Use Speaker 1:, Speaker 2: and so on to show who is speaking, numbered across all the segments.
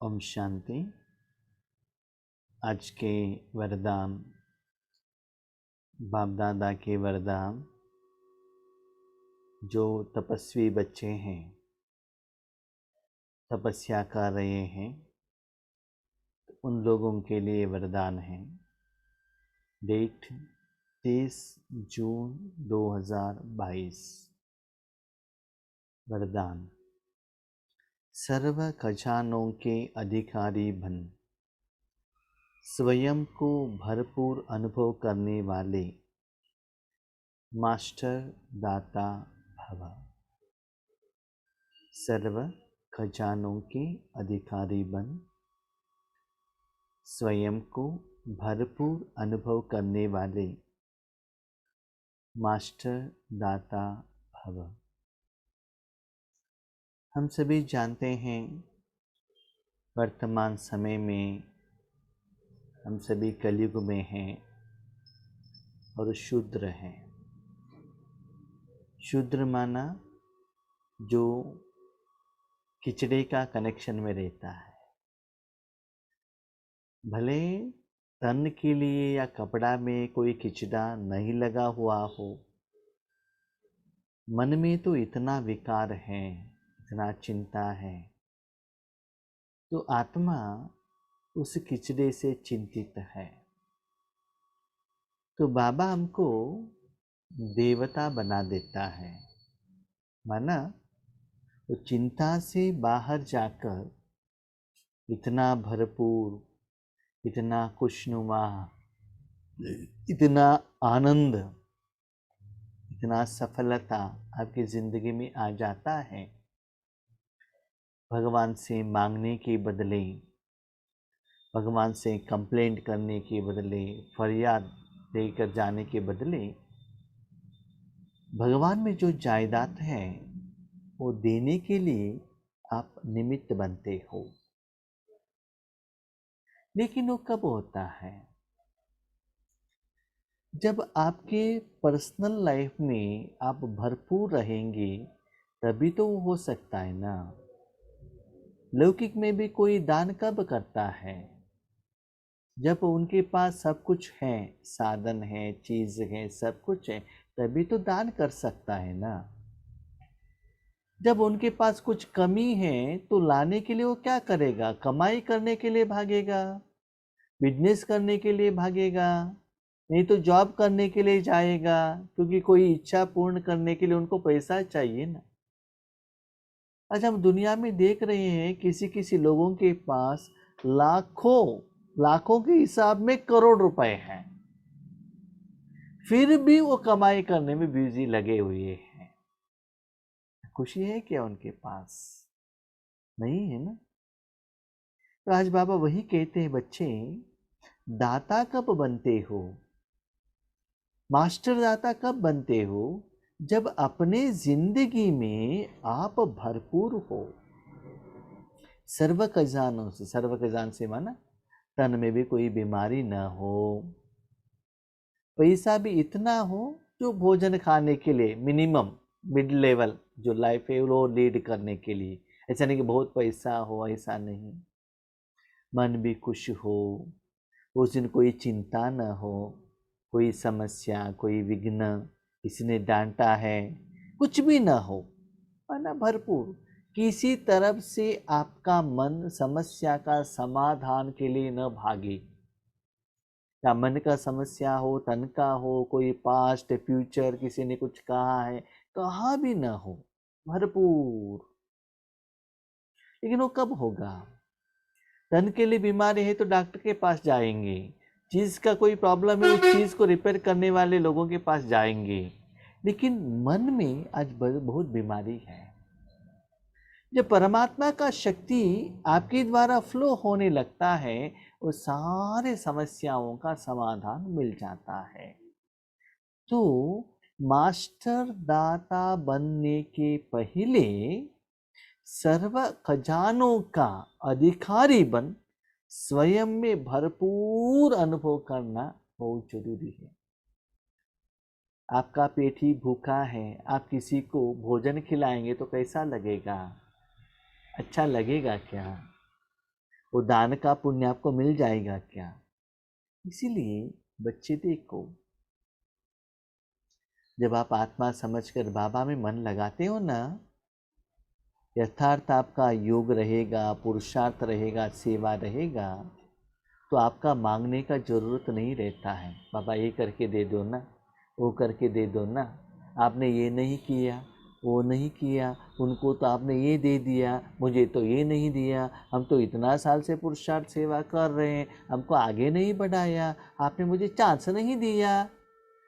Speaker 1: ओम शांति। आज के वरदान, बाप दादा के वरदान। जो तपस्वी बच्चे हैं, तपस्या कर रहे हैं, उन लोगों के लिए वरदान है। डेट 30 जून 2022। वरदान: सर्व खजानों के अधिकारी बन, स्वयं को भरपूर अनुभव करने वाले मास्टर दाता भव। सर्व खजानों के अधिकारी बन, स्वयं को भरपूर अनुभव करने वाले मास्टर दाता भव। हम सभी जानते हैं, वर्तमान समय में हम सभी कलयुग में हैं और शूद्र हैं। शूद्र माना जो खिचड़े का कनेक्शन में रहता है। भले तन के लिए या कपड़ा में कोई खिचड़ा नहीं लगा हुआ हो, मन में तो इतना विकार है, इतना चिंता है, तो आत्मा उस खिचड़े से चिंतित है। तो बाबा हमको देवता बना देता है, माना तो चिंता से बाहर जाकर इतना भरपूर, इतना खुशनुमा, इतना आनंद, इतना सफलता आपकी जिंदगी में आ जाता है। भगवान से मांगने के बदले, भगवान से कंप्लेंट करने के बदले, फरियाद लेकर जाने के बदले, भगवान में जो जायदाद है वो देने के लिए आप निमित्त बनते हो। लेकिन वो कब होता है? जब आपके पर्सनल लाइफ में आप भरपूर रहेंगे, तभी तो वो हो सकता है ना। लौकिक में भी कोई दान कब करता है? जब उनके पास सब कुछ है, साधन है, चीज है, सब कुछ है, तभी तो दान कर सकता है ना। जब उनके पास कुछ कमी है तो लाने के लिए वो क्या करेगा? कमाई करने के लिए भागेगा, बिजनेस करने के लिए भागेगा, नहीं तो जॉब करने के लिए जाएगा, क्योंकि कोई इच्छा पूर्ण करने के लिए उनको पैसा चाहिए ना। आज हम दुनिया में देख रहे हैं, किसी किसी लोगों के पास लाखों के हिसाब में करोड़ रुपए हैं, फिर भी वो कमाई करने में बिजी लगे हुए हैं। खुशी है क्या उनके पास? नहीं है ना। तो आज बाबा वही कहते हैं, बच्चे दाता कब बनते हो? मास्टर दाता कब बनते हो? जब अपने जिंदगी में आप भरपूर हो। सर्व खजानों से, सर्व खजान से माना तन में भी कोई बीमारी ना हो, पैसा भी इतना हो जो भोजन खाने के लिए मिनिमम मिड लेवल जो लाइफ है वो लीड करने के लिए। ऐसा नहीं कि बहुत पैसा हो, ऐसा नहीं। मन भी खुश हो, उस दिन कोई चिंता न हो, कोई समस्या, कोई विघ्न, किसी ने डांटा है, कुछ भी ना हो, ना भरपूर। किसी तरफ से आपका मन समस्या का समाधान के लिए न भागे। या मन का समस्या हो, तन का हो, कोई पास्ट फ्यूचर किसी ने कुछ कहा है, कहा भी ना हो, भरपूर। लेकिन वो कब होगा? तन के लिए बीमारी है तो डॉक्टर के पास जाएंगे, चीज का कोई प्रॉब्लम है उस चीज को रिपेयर करने वाले लोगों के पास जाएंगे। लेकिन मन में आज बहुत बीमारी है। जब परमात्मा का शक्ति आपके द्वारा फ्लो होने लगता है, वो सारे समस्याओं का समाधान मिल जाता है। तो मास्टर दाता बनने के पहले सर्व खजानों का अधिकारी बन, स्वयं में भरपूर अनुभव करना बहुत जरूरी है। आपका पेट ही भूखा है, आप किसी को भोजन खिलाएंगे तो कैसा लगेगा? अच्छा लगेगा क्या? वो दान का पुण्य आपको मिल जाएगा क्या? इसीलिए बच्चे देखो, जब आप आत्मा समझकर बाबा में मन लगाते हो ना, यथार्थ आपका योग रहेगा, पुरुषार्थ रहेगा, सेवा रहेगा, तो आपका मांगने का ज़रूरत नहीं रहता है। बाबा ये करके दे दो ना, वो करके दे दो ना, आपने ये नहीं किया, वो नहीं किया, उनको तो आपने ये दे दिया, मुझे तो ये नहीं दिया, हम तो इतना साल से पुरुषार्थ सेवा कर रहे हैं, हमको आगे नहीं बढ़ाया, आपने मुझे चांस नहीं दिया।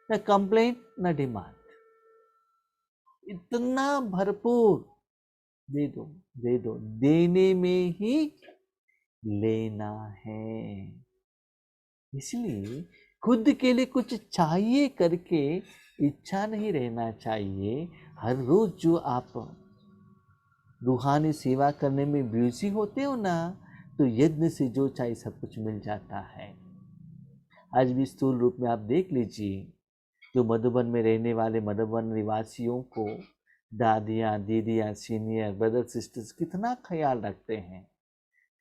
Speaker 1: न कंप्लेंट न डिमांड, इतना भरपूर दे दो, दे दो, देने में ही लेना है। इसलिए खुद के लिए कुछ चाहिए करके इच्छा नहीं रहना चाहिए। हर रोज जो आप रूहानी सेवा करने में बिजी होते हो ना, तो यज्ञ से जो चाहिए सब कुछ मिल जाता है। आज भी स्थूल रूप में आप देख लीजिए, जो मधुबन में रहने वाले मधुबन निवासियों को दादियाँ, दीदियाँ, सीनियर ब्रदर सिस्टर्स कितना ख्याल रखते हैं।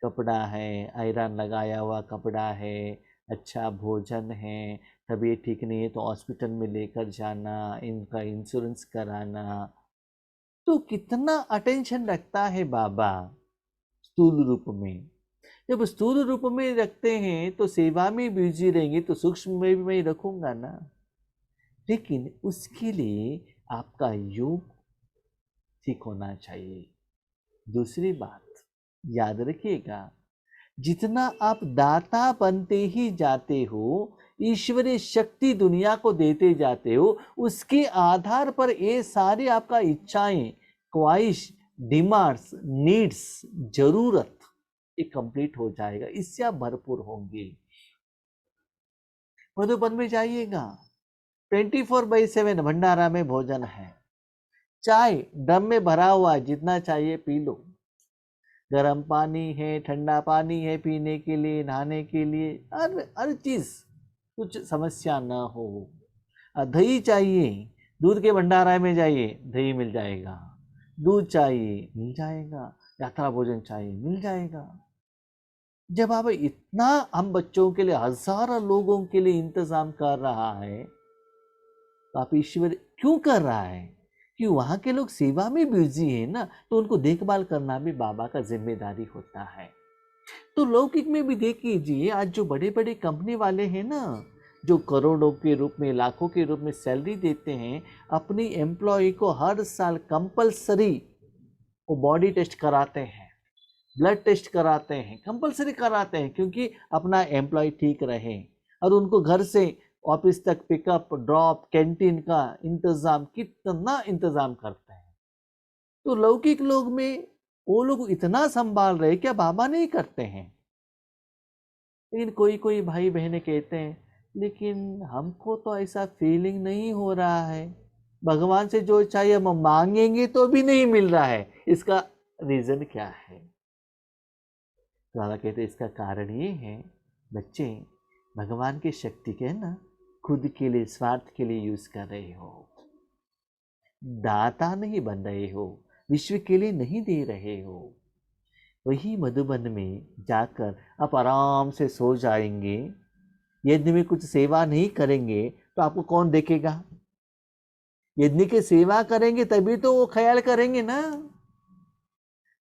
Speaker 1: कपड़ा है, आयरन लगाया हुआ कपड़ा है, अच्छा भोजन है, तबीयत ठीक नहीं है तो हॉस्पिटल में लेकर जाना, इनका इंश्योरेंस कराना, तो कितना अटेंशन रखता है बाबा स्थूल रूप में। जब स्थूल रूप में रखते हैं तो सेवा में बिजी रहेंगे, तो सूक्ष्म में भी मैं रखूंगा ना। लेकिन उसके लिए आपका योग ठीक होना चाहिए। दूसरी बात याद रखिएगा, जितना आप दाता बनते ही जाते हो, ईश्वरीय शक्ति दुनिया को देते जाते हो, उसके आधार पर ये सारी आपका इच्छाएं, ख्वाहिश, डिमांड्स, नीड्स, जरूरत ये कंप्लीट हो जाएगा। इससे आप भरपूर होंगे। मधुबन में जाइएगा, 24/7 भंडारा में भोजन है, चाय ड्रम में भरा हुआ, जितना चाहिए पी लो, गर्म पानी है, ठंडा पानी है पीने के लिए, नहाने के लिए, हर चीज, कुछ समस्या ना हो। दही चाहिए, दूध के भंडारा में जाइए, दही मिल जाएगा, दूध चाहिए मिल जाएगा, यात्रा भोजन चाहिए मिल जाएगा। जब आप इतना हम बच्चों के लिए, हजारों लोगों के लिए इंतजाम कर रहा है, तो आप ईश्वर क्यों कर रहा है? कि वहाँ के लोग सेवा में बिजी है ना, तो उनको देखभाल करना भी बाबा का जिम्मेदारी होता है। तो लौकिक में भी देख लीजिए, आज जो बड़े बड़े कंपनी वाले हैं ना, जो करोड़ों के रूप में, लाखों के रूप में सैलरी देते हैं, अपनी एम्प्लॉय को हर साल कंपलसरी वो बॉडी टेस्ट कराते हैं, ब्लड टेस्ट कराते हैं, कंपलसरी कराते हैं, क्योंकि अपना एम्प्लॉय ठीक रहे। और उनको घर से ऑफिस तक पिकअप ड्रॉप, कैंटीन का इंतजाम, कितना इंतजाम करते हैं। तो लौकिक लोग में वो लोग इतना संभाल रहे, क्या बाबा नहीं करते हैं? लेकिन कोई कोई भाई बहनें कहते हैं, लेकिन हमको तो ऐसा फीलिंग नहीं हो रहा है, भगवान से जो चाहिए हम मांगेंगे तो भी नहीं मिल रहा है, इसका रीजन क्या है? बाबा कहते हैं इसका कारण ये है, बच्चे भगवान की शक्ति के ना खुद के लिए, स्वार्थ के लिए यूज कर रहे हो, दाता नहीं बन रहे हो, विश्व के लिए नहीं दे रहे हो। वही मधुबन में जाकर आप आराम से सो जाएंगे, यज्ञ में कुछ सेवा नहीं करेंगे तो आपको कौन देखेगा? यज्ञ की सेवा करेंगे तभी तो वो ख्याल करेंगे ना।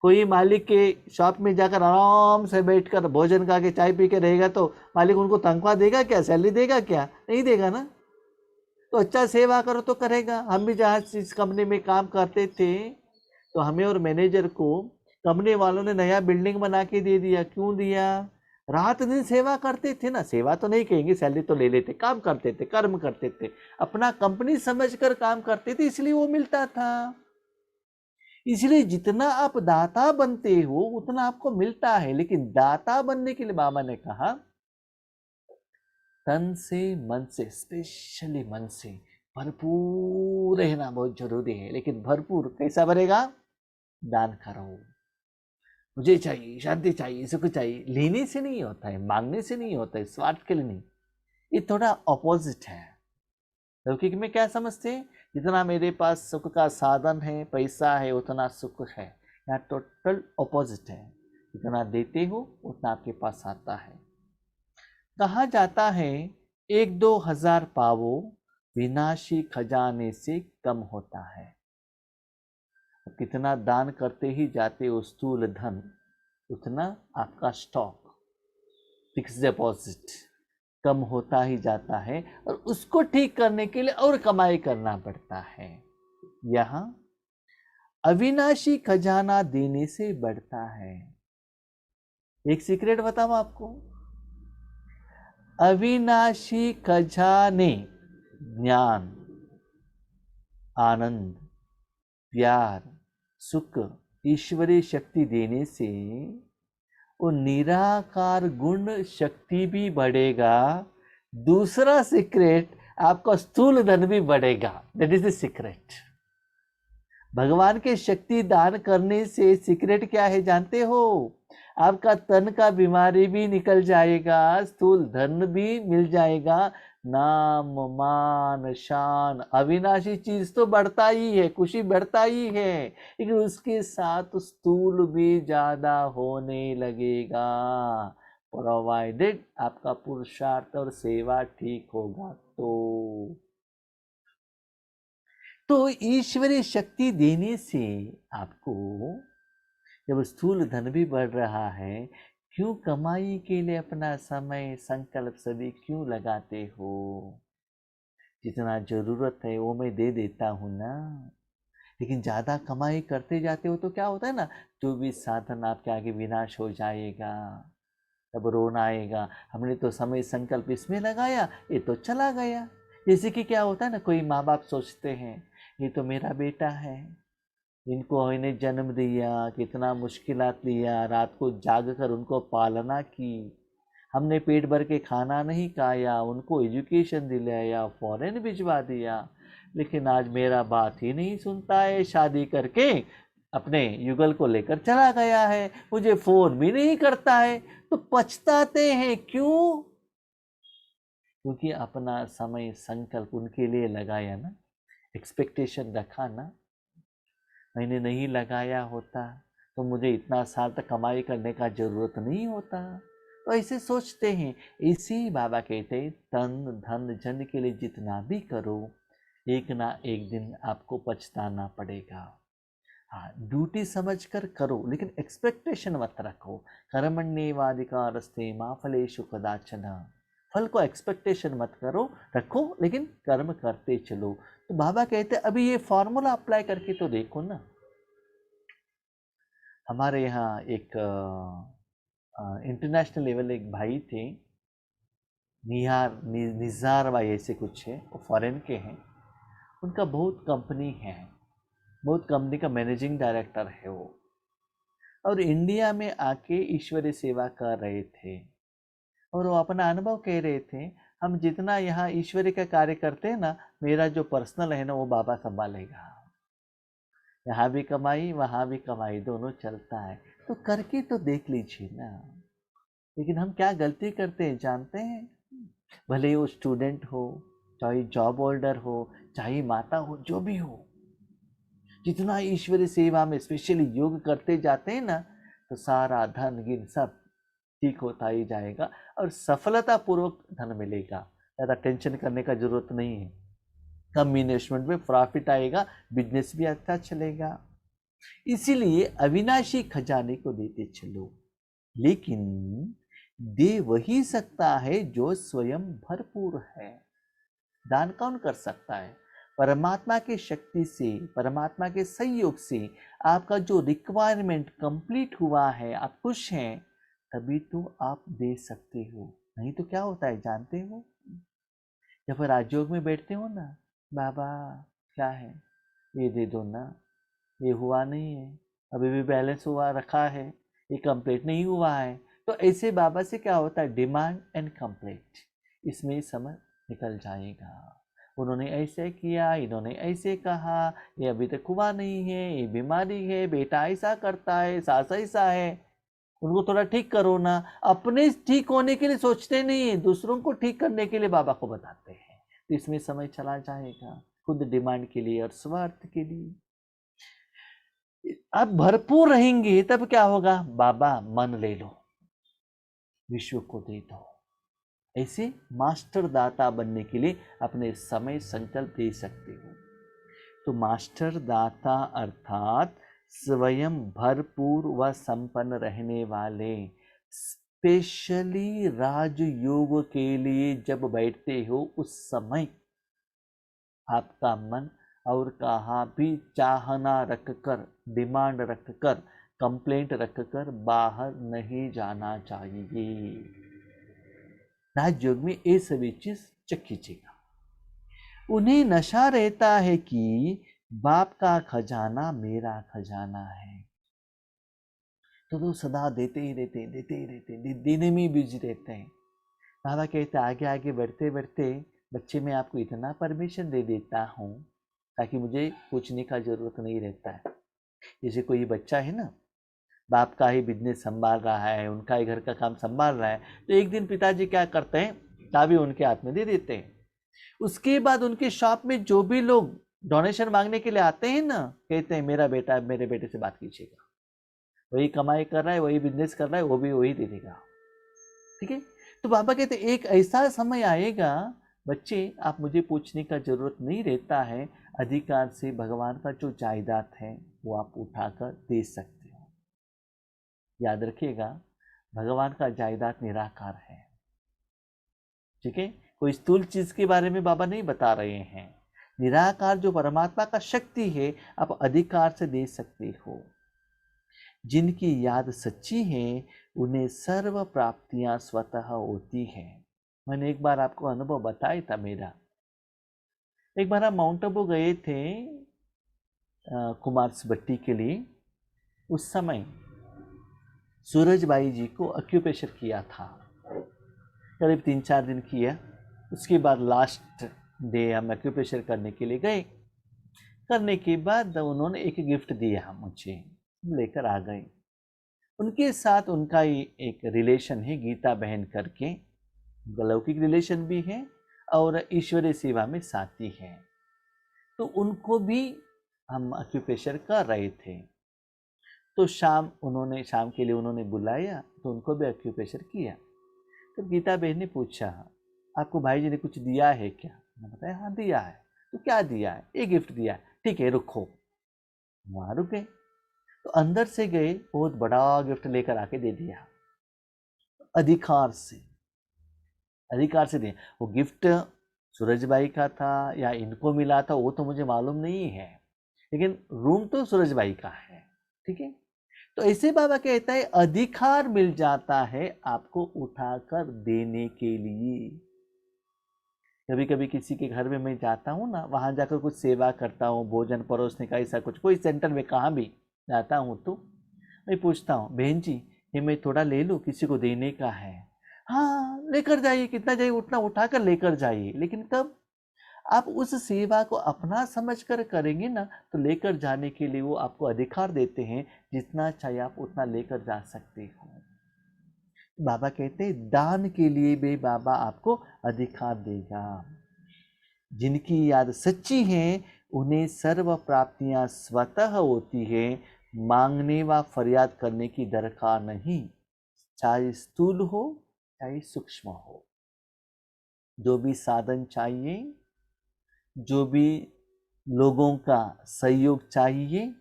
Speaker 1: कोई मालिक के शॉप में जाकर आराम से बैठकर भोजन खा के चाय पी के रहेगा, तो मालिक उनको तनख्वाह देगा क्या, सैलरी देगा क्या? नहीं देगा ना। तो अच्छा सेवा करो तो करेगा। हम भी जहाँ इस कंपनी में काम करते थे, तो हमें और मैनेजर को कंपनी वालों ने नया बिल्डिंग बना के दे दिया। क्यों दिया? रात दिन सेवा करते थे ना, सेवा तो नहीं कहेंगे, सैलरी तो ले लेते, काम करते थे, कर्म करते थे, अपना कंपनी समझकर काम करते थे, इसलिए वो मिलता था। इसलिए जितना आप दाता बनते हो उतना आपको मिलता है। लेकिन दाता बनने के लिए बाबा ने कहा, तन से, मन से, स्पेशली मन से भरपूर रहना बहुत जरूरी है। लेकिन भरपूर कैसा बनेगा? दान करो, मुझे चाहिए, शांति चाहिए, सुख चाहिए, लेने से नहीं होता है, मांगने से नहीं होता है, स्वार्थ के लिए नहीं। ये थोड़ा ऑपोजिट है। लौकिक में क्या समझते हैं? जितना मेरे पास सुख का साधन है, पैसा है, उतना सुख है। यहाँ टोटल ऑपोजिट है। जितना देते हो उतना आपके पास आता है। कहा जाता है 1-2 हज़ार पावो विनाशी खजाने से कम होता है। कितना दान करते ही जाते हो स्थूल धन, उतना आपका स्टॉक फिक्स डिपॉजिट कम होता ही जाता है और उसको ठीक करने के लिए और कमाई करना पड़ता है। यहाँ अविनाशी खजाना देने से बढ़ता है। एक सीक्रेट बताऊं आपको, अविनाशी खजाने ज्ञान, आनंद, प्यार, सुख, ईश्वरीय शक्ति देने से वो निराकार गुण शक्ति भी बढ़ेगा। दूसरा सीक्रेट, आपका स्थूल धन भी बढ़ेगा। That is the secret. भगवान के शक्ति दान करने से सीक्रेट क्या है जानते हो? आपका तन का बीमारी भी निकल जाएगा, स्थूल धन भी मिल जाएगा, नाम मान शान अविनाशी चीज तो बढ़ता ही है, खुशी बढ़ता ही है, लेकिन उसके साथ स्थूल भी ज्यादा होने लगेगा, प्रोवाइडेड आपका पुरुषार्थ और सेवा ठीक होगा। तो ईश्वरीय शक्ति देने से आपको जब स्थूल धन भी बढ़ रहा है, क्यों कमाई के लिए अपना समय संकल्प सभी क्यों लगाते हो? जितना जरूरत है वो मैं दे देता हूँ ना। लेकिन ज़्यादा कमाई करते जाते हो तो क्या होता है ना, जो भी साधन आपके आगे विनाश हो जाएगा, तब रोना आएगा, हमने तो समय संकल्प इसमें लगाया, ये तो चला गया। जैसे कि क्या होता है ना, कोई माँ बाप सोचते हैं ये तो मेरा बेटा है, इनको इन्हें जन्म दिया, कितना मुश्किलात लिया, रात को जाग कर उनको पालना की, हमने पेट भर के खाना नहीं खाया, उनको एजुकेशन दिलाया, फॉरेन भिजवा दिया, लेकिन आज मेरा बात ही नहीं सुनता है, शादी करके अपने युगल को लेकर चला गया है, मुझे फोन भी नहीं करता है। तो पछताते हैं क्यों? क्योंकि अपना समय संकल्प उनके लिए लगाया ना, एक्सपेक्टेशन रखा ना। मैंने नहीं लगाया होता तो मुझे इतना साल तक कमाई करने का जरूरत नहीं होता। तो ऐसे सोचते हैं। इसी बाबा कहते हैं, तन धन जन के लिए जितना भी करो, एक ना एक दिन आपको पछताना पड़ेगा। हाँ, ड्यूटी समझ कर करो, लेकिन एक्सपेक्टेशन मत रखो। कर्मण्येवाधिकारस्ते मा फलेषु कदाचन। फल को एक्सपेक्टेशन मत करो, रखो, लेकिन कर्म करते चलो। तो बाबा कहते अभी ये फॉर्मूला अप्लाई करके तो देखो ना। हमारे यहाँ एक इंटरनेशनल लेवल एक भाई थे, निज़ार भाई ऐसे कुछ है, वो फॉरेन के हैं। उनका बहुत कंपनी है, बहुत कंपनी का मैनेजिंग डायरेक्टर है वो, और इंडिया में आके ईश्वरीय सेवा कर रहे थे। और वो अपना अनुभव कह रहे थे, हम जितना यहाँ ईश्वरीय का कार्य करते हैं ना, मेरा जो पर्सनल है ना वो बाबा संभालेगा। यहाँ भी कमाई वहाँ भी कमाई, दोनों चलता है। तो करके तो देख लीजिए ना। लेकिन हम क्या गलती करते हैं जानते हैं? भले वो स्टूडेंट हो, चाहे जॉब होल्डर हो, चाहे माता हो, जो भी हो, जितना ईश्वरीय सेवा में स्पेशली योग करते जाते हैं ना, तो सारा धन गिन सब ठीक होता ही जाएगा और सफलता पूर्वक धन मिलेगा। ज़्यादा टेंशन करने का जरूरत नहीं है। कम इन्वेस्टमेंट में प्रॉफिट आएगा, बिजनेस भी अच्छा चलेगा। इसीलिए अविनाशी खजाने को देते चलो, लेकिन दे वही सकता है जो स्वयं भरपूर है। दान कौन कर सकता है? परमात्मा की शक्ति से, परमात्मा के सहयोग से आपका जो रिक्वायरमेंट कंप्लीट हुआ है, आप खुश हैं, तभी तो आप दे सकते हो। नहीं तो क्या होता है जानते हो? जब राजयोग में बैठते हो ना, बाबा क्या है ये दे दो ना, ये हुआ नहीं है, अभी भी बैलेंस हुआ रखा है, ये कंप्लीट नहीं हुआ है। तो ऐसे बाबा से क्या होता है, डिमांड एंड कंप्लीट, इसमें समय निकल जाएगा। उन्होंने ऐसे किया, इन्होंने ऐसे कहा, ये अभी तक हुआ नहीं है, ये बीमारी है, बेटा ऐसा करता है, सास ऐसा है, उनको थोड़ा ठीक करो ना। अपने ठीक होने के लिए सोचते नहीं है, दूसरों को ठीक करने के लिए बाबा को बताते हैं। तो इसमें समय चला जाएगा खुद डिमांड के लिए और स्वार्थ के लिए। आप भरपूर रहेंगे तब क्या होगा, बाबा मन ले लो, विश्व को दे दो। ऐसे मास्टर दाता बनने के लिए अपने समय संकल्प दे सकते हो। तो मास्टर दाता अर्थात स्वयं भरपूर व संपन्न रहने वाले, स्पेशली राजयोग के लिए जब बैठते हो उस समय आपका मन और कहाँ भी चाहना रखकर, डिमांड रखकर, कंप्लेंट रखकर बाहर नहीं जाना चाहिए। राजयोग में ये सभी चीज चेक कीजिएगा। उन्हें नशा रहता है कि बाप का खजाना मेरा खजाना है, तो सदा देते ही रहते, देने में बिजी रहते हैं। बाबा कहते आगे आगे बढ़ते बढ़ते बच्चे मैं आपको इतना परमिशन दे देता हूँ ताकि मुझे पूछने का जरूरत नहीं रहता है। जैसे कोई बच्चा है ना, बाप का ही बिजनेस संभाल रहा है, उनका ही घर का काम संभाल रहा है, तो एक दिन पिताजी क्या करते हैं, चाबी उनके हाथ में दे देते हैं। उसके बाद उनके शॉप में जो भी लोग डोनेशन मांगने के लिए आते हैं ना, कहते हैं मेरा बेटा, मेरे बेटे से बात कीजिएगा, वही कमाई कर रहा है, वही बिजनेस कर रहा है, वो भी वही दे देगा। ठीक है। तो बाबा कहते एक ऐसा समय आएगा बच्चे, आप मुझे पूछने का जरूरत नहीं रहता है, अधिकार से भगवान का जो जायदाद है वो आप उठाकर दे सकते हो। याद रखिएगा, भगवान का जायदाद निराकार है। ठीक है, कोई स्थूल चीज के बारे में बाबा नहीं बता रहे हैं। निराकार जो परमात्मा का शक्ति है आप अधिकार से दे सकते हो। जिनकी याद सच्ची है उन्हें सर्व प्राप्तियां स्वतः होती है। मैंने एक बार आपको अनुभव बताया था मेरा। एक बार हम माउंट आबू गए थे कुमार्स भट्टी के लिए। उस समय सूरजबाई जी को अक्यूप्रेशर किया था, करीब 3-4 दिन किया। उसके बाद लास्ट डे हम अक्यूप्रेशर करने के लिए गए। करने के बाद उन्होंने एक गिफ्ट दिया मुझे, लेकर आ गए। उनके साथ उनका ही एक रिलेशन है, गीता बहन करके, लौकिक रिलेशन भी है और ईश्वरीय सेवा में साथी है। तो उनको भी हम अक्यूप्रेशर कर रहे थे। तो शाम के लिए उन्होंने बुलाया, तो उनको भी अक्यूप्रेशर किया। तो गीता बहन ने पूछा आपको भाई जी ने कुछ दिया है क्या? मैंने बताया हाँ दिया है। तो क्या दिया है? ये गिफ्ट दिया है। ठीक है रुको। वहां रुके तो अंदर से गए, बहुत बड़ा गिफ्ट लेकर आके दे दिया। अधिकार से दिया। वो गिफ्ट सूरजबाई का था या इनको मिला था वो तो मुझे मालूम नहीं है, लेकिन रूम तो सूरजबाई का है। ठीक है। तो ऐसे बाबा कहता है अधिकार मिल जाता है आपको उठाकर देने के लिए। कभी कभी किसी के घर में मैं जाता हूँ ना, वहां जाकर कुछ सेवा करता हूँ, भोजन परोसने का, ऐसा कुछ कोई सेंटर में कहाँ भी जाता हूँ, तो मैं पूछता हूँ बहन जी ये मैं थोड़ा ले लूँ, किसी को देने का है। हाँ लेकर जाइए, कितना चाहिए उतना उठाकर लेकर जाइए। लेकिन कब आप उस सेवा को अपना समझकर करेंगे ना, तो लेकर जाने के लिए वो आपको अधिकार देते हैं, जितना चाहिए आप उतना लेकर जा सकते हो। बाबा कहते हैं दान के लिए भी बाबा आपको अधिकार देगा। जिनकी याद सच्ची है उन्हें सर्व प्राप्तियां स्वतः होती है, मांगने व फरियाद करने की दरकार नहीं, चाहे स्थूल हो चाहे सूक्ष्म हो। जो भी साधन चाहिए, जो भी लोगों का सहयोग चाहिए,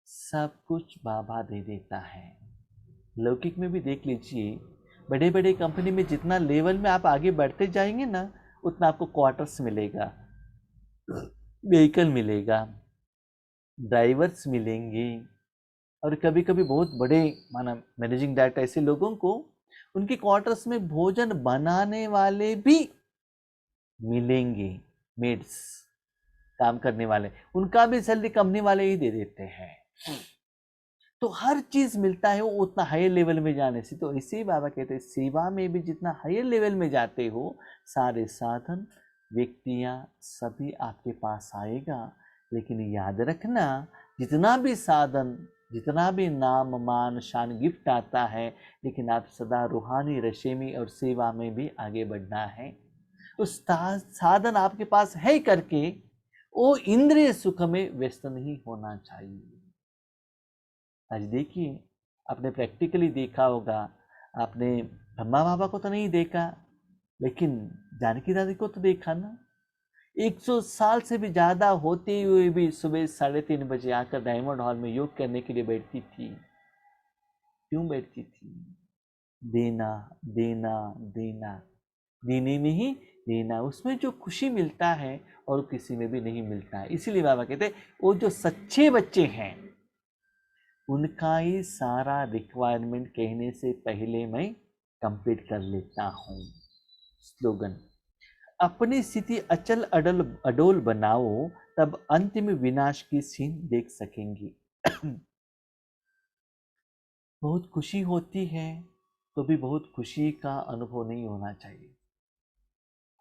Speaker 1: सब कुछ बाबा दे देता है। लौकिक में भी देख लीजिए, बड़े बड़े कंपनी में जितना लेवल में आप आगे बढ़ते जाएंगे ना, उतना आपको क्वार्टर्स मिलेगा, व्हीकल मिलेगा, ड्राइवर्स मिलेंगे। और कभी कभी बहुत बड़े माना मैनेजिंग डायरेक्टर ऐसे लोगों को उनके क्वार्टर्स में भोजन बनाने वाले भी मिलेंगे, मेड्स काम करने वाले, उनका भी सैलरी कंपनी वाले ही दे देते हैं। तो हर चीज मिलता है वो उतना हायर लेवल में जाने से। तो इसी ही बाबा कहते हैं सेवा में भी जितना हायर लेवल में जाते हो, सारे साधन व्यक्तियां सभी आपके पास आएगा। लेकिन याद रखना, जितना भी साधन, जितना भी नाम मान शान गिफ्ट आता है, लेकिन आप सदा रूहानी रशे में और सेवा में भी आगे बढ़ना है। उस साधन आपके पास है करके वो इंद्रिय सुख में व्यस्त नहीं होना चाहिए। आज देखिए, आपने प्रैक्टिकली देखा होगा, आपने ब्रह्मा बाबा को तो नहीं देखा, लेकिन जानकी दादी को तो देखा ना। 100 साल से भी ज़्यादा होते हुए भी सुबह 3:30 बजे आकर डायमंड हॉल में योग करने के लिए बैठती थी। क्यों बैठती थी? देना देना देना, देने में ही देना, उसमें जो खुशी मिलता है और किसी में भी नहीं मिलता है। इसीलिए बाबा कहते हैं वो जो सच्चे बच्चे हैं उनका ही सारा रिक्वायरमेंट कहने से पहले मैं कंप्लीट कर लेता हूँ। स्लोगन, अपनी स्थिति अचल अडोल बनाओ, तब अंतिम विनाश की सीन देख सकेंगी। बहुत खुशी होती है तो भी बहुत खुशी का अनुभव नहीं होना चाहिए।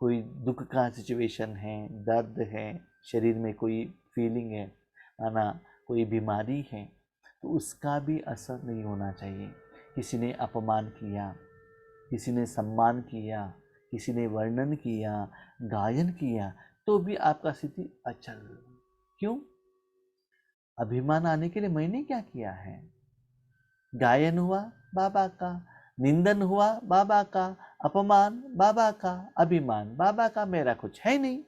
Speaker 1: कोई दुख का सिचुएशन है, दर्द है, शरीर में कोई फीलिंग है, माना कोई बीमारी है, तो उसका भी असर नहीं होना चाहिए। किसी ने अपमान किया, किसी ने सम्मान किया, किसी ने वर्णन किया, गायन किया, तो भी आपका स्थिति अचल। क्यों? अभिमान आने के लिए मैंने क्या किया है? गायन हुआ बाबा का, निंदन हुआ बाबा का, अपमान बाबा का, अभिमान बाबा का, मेरा कुछ है नहीं।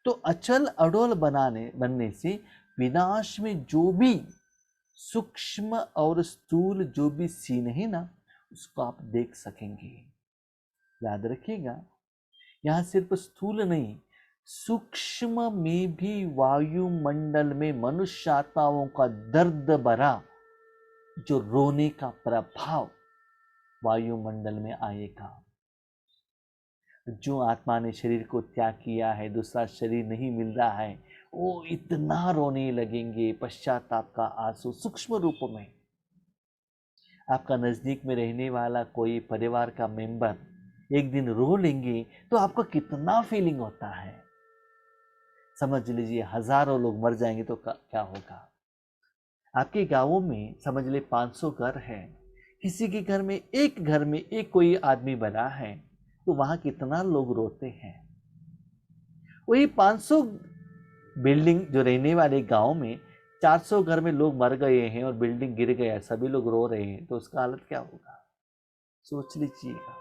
Speaker 1: तो अचल अडोल बनने से विनाश में जो भी सूक्ष्म और स्थूल जो भी सीन है ना, उसको आप देख सकेंगे। याद रखिएगा, यहाँ सिर्फ स्थूल नहीं, सूक्ष्म में भी वायुमंडल में मनुष्य आत्माओं का दर्द भरा जो रोने का प्रभाव वायुमंडल में आएगा। जो आत्मा ने शरीर को त्याग किया है, दूसरा शरीर नहीं मिल रहा है, वो इतना रोने लगेंगे, पश्चाताप का आंसू सूक्ष्म रूप में। आपका नजदीक में रहने वाला कोई परिवार का मेंबर एक दिन रो लेंगे तो आपको कितना फीलिंग होता है। समझ लीजिए हजारों लोग मर जाएंगे तो क्या होगा। आपके गांवों में समझ ले 500 घर है, किसी के घर में एक कोई आदमी बना है तो वहां कितना लोग रोते हैं। वही 500 बिल्डिंग जो रहने वाले गांव में 400 घर में लोग मर गए हैं और बिल्डिंग गिर गया, सभी लोग रो रहे हैं, तो उसका हालत क्या होगा? सोच लीजिएगा।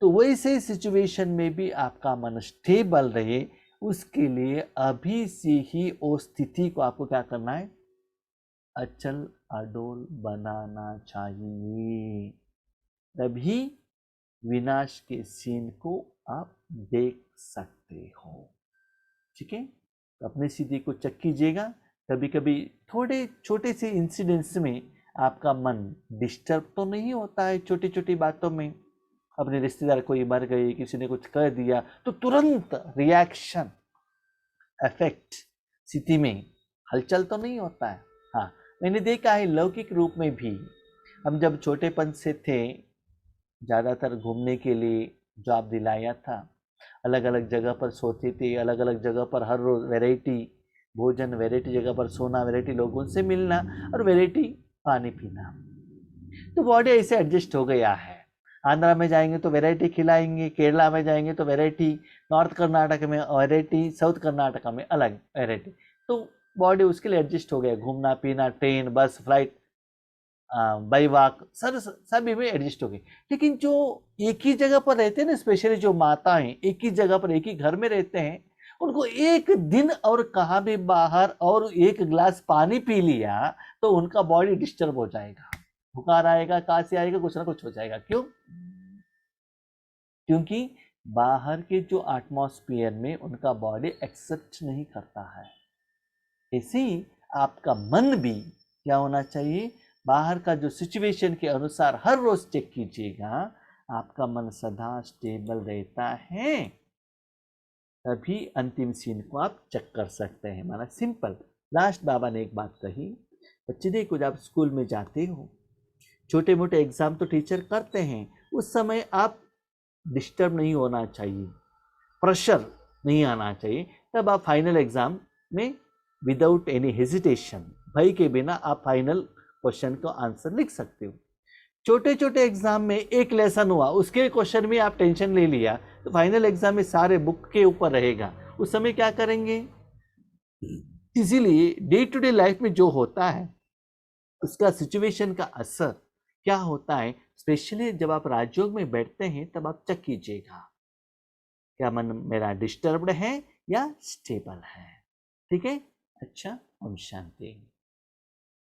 Speaker 1: तो वैसे सिचुएशन में भी आपका मन स्टेबल रहे, उसके लिए अभी से ही उस स्थिति को आपको क्या करना है? अचल अडोल बनाना चाहिए। तभी विनाश के सीन को आप देख सकते हो। ठीक है, तो अपनी स्थिति को चेक कीजिएगा। कभी कभी थोड़े छोटे से इंसिडेंट्स में आपका मन डिस्टर्ब तो नहीं होता है, छोटी छोटी बातों में। अपने रिश्तेदार कोई मर गए, किसी ने कुछ कर दिया, तो तुरंत रिएक्शन इफेक्ट स्थिति में हलचल तो नहीं होता है। हाँ, मैंने देखा है लौकिक रूप में भी। हम जब छोटेपन से थे, ज़्यादातर घूमने के लिए जॉब दिलाया था, अलग अलग जगह पर सोते थे, अलग अलग जगह पर हर रोज़ वैरायटी भोजन, वैरायटी जगह पर सोना, वैरायटी लोगों से मिलना और वैरायटी पानी पीना। तो बॉडी ऐसे एडजस्ट हो गया है। आंध्रा में जाएंगे तो वैरायटी खिलाएंगे, केरला में जाएंगे तो वैरायटी, नॉर्थ कर्नाटक में वैरायटी, साउथ कर्नाटक में अलग वैरायटी। तो बॉडी उसके लिए एडजस्ट हो गया। घूमना पीना, ट्रेन, बस, फ्लाइट, बाई वॉक, सभी में एडजस्ट हो गए। लेकिन जो एक ही जगह पर रहते हैं ना, स्पेशली जो माताएं एक ही जगह पर एक ही घर में रहते हैं, उनको एक दिन और कहाँ भी बाहर और एक गिलास पानी पी लिया तो उनका बॉडी डिस्टर्ब हो जाएगा, बुखार आएगा, काशी आएगा, कुछ ना कुछ हो जाएगा। क्यों? क्योंकि बाहर के जो एटमॉस्फेयर में उनका बॉडी एक्सेप्ट नहीं करता है। ऐसे ही आपका मन भी क्या होना चाहिए? बाहर का जो सिचुएशन के अनुसार हर रोज चेक कीजिएगा, आपका मन सदा स्टेबल रहता है, तभी अंतिम सीन को आप चेक कर सकते हैं। माना सिंपल। लास्ट बाबा ने एक बात कही, बच्चे देखो, जब स्कूल में जाते हो, छोटे मोटे एग्जाम तो टीचर करते हैं, उस समय आप डिस्टर्ब नहीं होना चाहिए, प्रेशर नहीं आना चाहिए। तब आप फाइनल एग्जाम में विदाउट एनी हेजिटेशन, भय के बिना आप फाइनल क्वेश्चन का आंसर लिख सकते हो। छोटे छोटे एग्जाम में एक लेसन हुआ, उसके क्वेश्चन में आप टेंशन ले लिया, तो फाइनल एग्जाम में सारे बुक के ऊपर रहेगा, उस समय क्या करेंगे? इसीलिए डे टू डे लाइफ में जो होता है उसका सिचुएशन का असर क्या होता है, स्पेशली जब आप राजयोग में बैठते हैं तब आप चेक कीजिएगा, क्या मन मेरा डिस्टर्ब्ड है या स्टेबल है। ठीक है, अच्छा, ओम शांति।